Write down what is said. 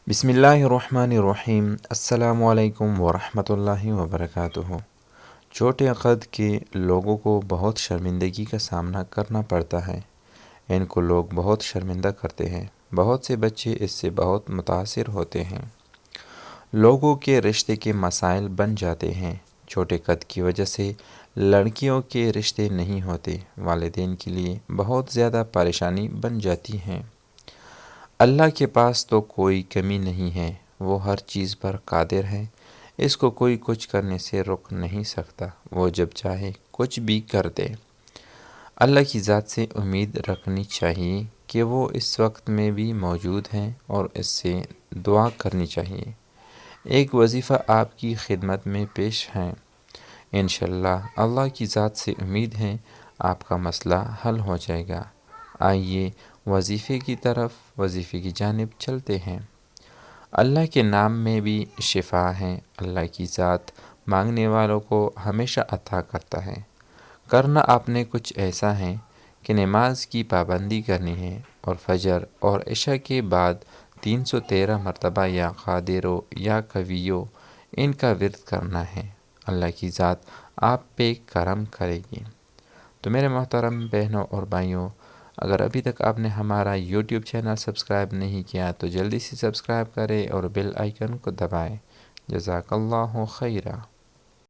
بسم اللہ الرحمن الرحیم۔ السلام علیکم ورحمۃ اللہ وبرکاتہ۔ چھوٹے قد کے لوگوں کو بہت شرمندگی کا سامنا کرنا پڑتا ہے۔ ان کو لوگ بہت شرمندہ کرتے ہیں۔ بہت سے بچے اس سے بہت متاثر ہوتے ہیں۔ لوگوں کے رشتے کے مسائل بن جاتے ہیں۔ چھوٹے قد کی وجہ سے لڑکیوں کے رشتے نہیں ہوتے۔ والدین کے لیے بہت زیادہ پریشانی بن جاتی ہیں۔ اللہ کے پاس تو کوئی کمی نہیں ہے، وہ ہر چیز پر قادر ہے۔ اس کو کوئی کچھ کرنے سے روک نہیں سکتا، وہ جب چاہے کچھ بھی کر دے۔ اللہ کی ذات سے امید رکھنی چاہیے کہ وہ اس وقت میں بھی موجود ہیں اور اس سے دعا کرنی چاہیے۔ ایک وظیفہ آپ کی خدمت میں پیش ہے۔ انشاءاللہ اللہ کی ذات سے امید ہے آپ کا مسئلہ حل ہو جائے گا۔ آئیے وظیفے کی جانب چلتے ہیں۔ اللہ کے نام میں بھی شفا ہے۔ اللہ کی ذات مانگنے والوں کو ہمیشہ عطا کرتا ہے۔ کرنا آپ نے کچھ ایسا ہے کہ نماز کی پابندی کرنی ہے اور فجر اور عشاء کے بعد 313 مرتبہ یا قادرو یا قویو ان کا ورد کرنا ہے۔ اللہ کی ذات آپ پہ کرم کرے گی۔ تو میرے محترم بہنوں اور بھائیوں، اگر ابھی تک آپ نے ہمارا یوٹیوب چینل سبسکرائب نہیں کیا تو جلدی سے سبسکرائب کریں اور بیل آئیکن کو دبائیں۔ جزاک اللہ خیرہ۔